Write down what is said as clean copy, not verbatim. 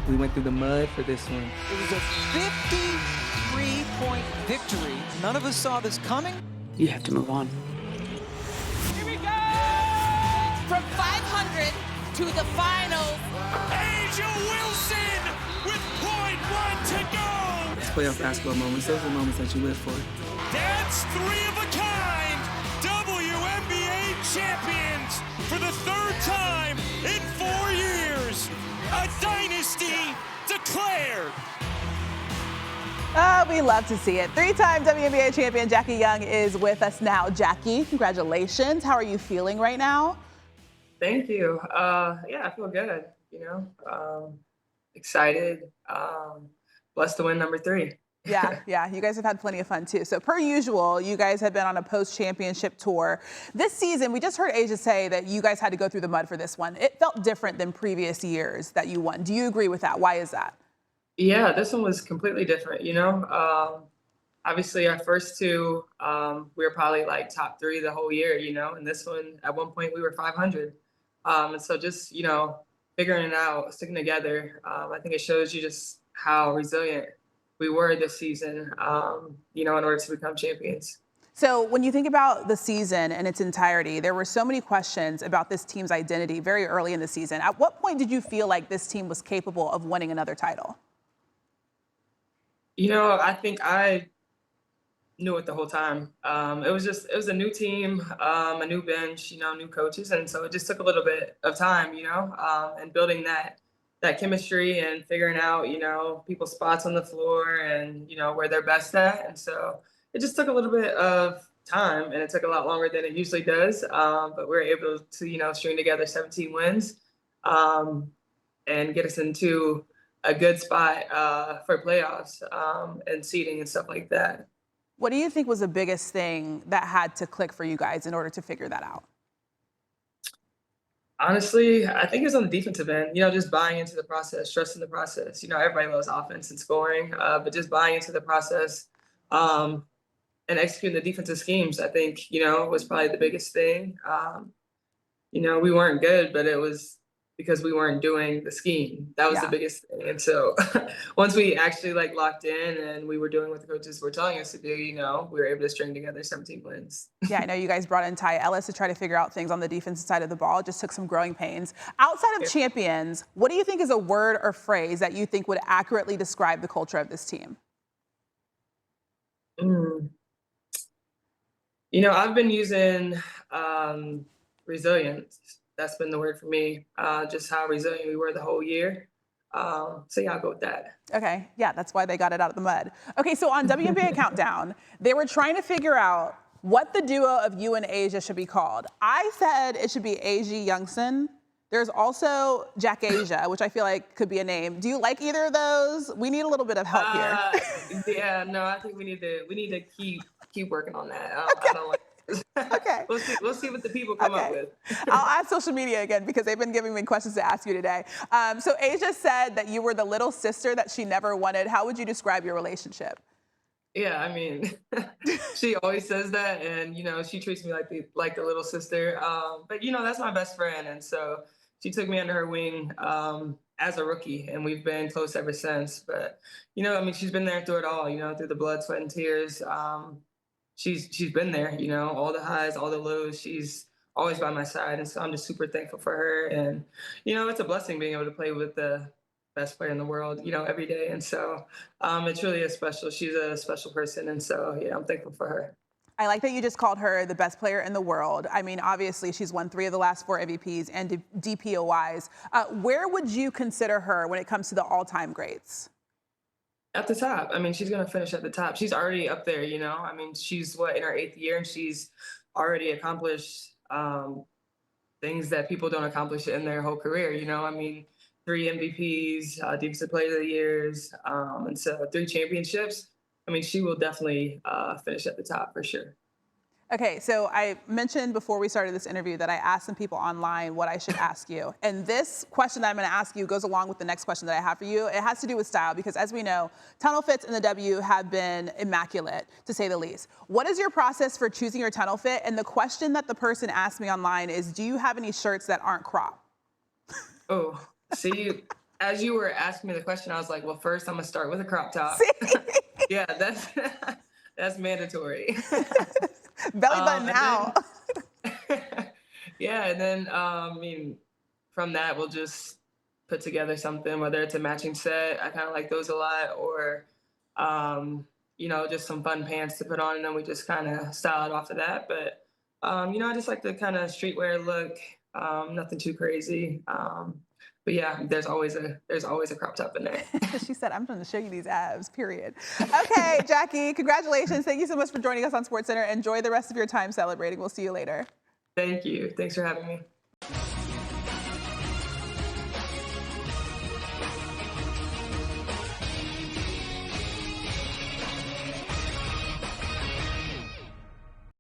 We went through the mud for this one. It was a 53-point victory. None of us saw this coming. You have to move on. Here we go! From 500 to the finals. Asia Wilson with .1 to go! It's playoff basketball moments. Those are moments that you live for. That's three of a kind! WNBA champions for the third time in 4 years! A dynasty declared! Oh, we love to see it. Three-time WNBA champion Jackie Young is with us now. Jackie, congratulations. How are you feeling right now? Thank you. Yeah, I feel good, excited, blessed to win number 3. Yeah, you guys have had plenty of fun too. So per usual, you guys have been on a post-championship tour. This season, we just heard Asia say that you guys had to go through the mud for this one. It felt different than previous years that you won. Do you agree with that? Why is that? Yeah, this one was completely different, obviously our first two, we were probably like top 3 the whole year, and this one, at one point we were 500. And so just, figuring it out, sticking together, I think it shows you just how resilient we were this season, in order to become champions. So when you think about the season in its entirety, there were so many questions about this team's identity very early in the season. At what point did you feel like this team was capable of winning another title? I think I knew it the whole time. It was a new team, a new bench, new coaches. And so it just took a little bit of time, and building that chemistry and figuring out, people's spots on the floor and, where they're best at. And so it just took a little bit of time, and it took a lot longer than it usually does. But we were able to, string together 17 wins and get us into a good spot for playoffs and seeding and stuff like that. What do you think was the biggest thing that had to click for you guys in order to figure that out? Honestly, I think it was on the defensive end, just buying into the process, trusting the process. Everybody loves offense and scoring, but just buying into the process and executing the defensive schemes, I think, was probably the biggest thing. We weren't good, but it was because we weren't doing the scheme. That was the biggest thing. And so once we actually locked in and we were doing what the coaches were telling us to do, we were able to string together 17 wins. Yeah, I know you guys brought in Ty Ellis to try to figure out things on the defensive side of the ball. It just took some growing pains. Outside of champions, what do you think is a word or phrase that you think would accurately describe the culture of this team? I've been using resilience. That's been the word for me, just how resilient we were the whole year. So yeah, I'll go with that. Okay, yeah, that's why they got it out of the mud. Okay, so on WNBA Countdown, they were trying to figure out what the duo of you and Asia should be called. I said it should be Asia Youngson. There's also Jack Asia, which I feel like could be a name. Do you like either of those? We need a little bit of help here. Yeah, no, I think we need to keep working on that. Okay. I don't like. Okay. We'll see what the people come up with. I'll add social media again because they've been giving me questions to ask you today. So Asia said that you were the little sister that she never wanted. How would you describe your relationship? Yeah, I mean, she always says that, and she treats me like the little sister. But that's my best friend, and so she took me under her wing as a rookie, and we've been close ever since. But she's been there through it all. Through the blood, sweat, and tears. She's been there, all the highs, all the lows. She's always by my side. And so I'm just super thankful for her. And, it's a blessing being able to play with the best player in the world, every day. And so it's really she's a special person. And so, yeah, I'm thankful for her. I like that you just called her the best player in the world. I mean, obviously, she's won 3 of the last 4 MVPs and DPOIs. Where would you consider her when it comes to the all-time greats? At the top. I mean, she's going to finish at the top. She's already up there, I mean, she's in her 8th year, and she's already accomplished things that people don't accomplish in their whole career. I mean, 3 MVPs, Defensive Player of the Years, and so 3 championships. I mean, she will definitely finish at the top for sure. Okay, so I mentioned before we started this interview that I asked some people online what I should ask you. And this question that I'm gonna ask you goes along with the next question that I have for you. It has to do with style because as we know, tunnel fits in the W have been immaculate, to say the least. What is your process for choosing your tunnel fit? And the question that the person asked me online is, do you have any shirts that aren't crop? Oh, see, as you were asking me the question, I was like, well, first I'm gonna start with a crop top. Yeah, that's mandatory. Belly button out. Yeah, and then I mean, from that we'll just put together something, whether it's a matching set. I kind of like those a lot, or you know, just some fun pants to put on, and then we just kind of style it off of that. But you know, I just like the kind of streetwear look, nothing too crazy. But yeah, there's always a crop top in there. She said, I'm going to show you these abs, period. Okay, Jackie, congratulations. Thank you so much for joining us on SportsCenter. Enjoy the rest of your time celebrating. We'll see you later. Thank you. Thanks for having me.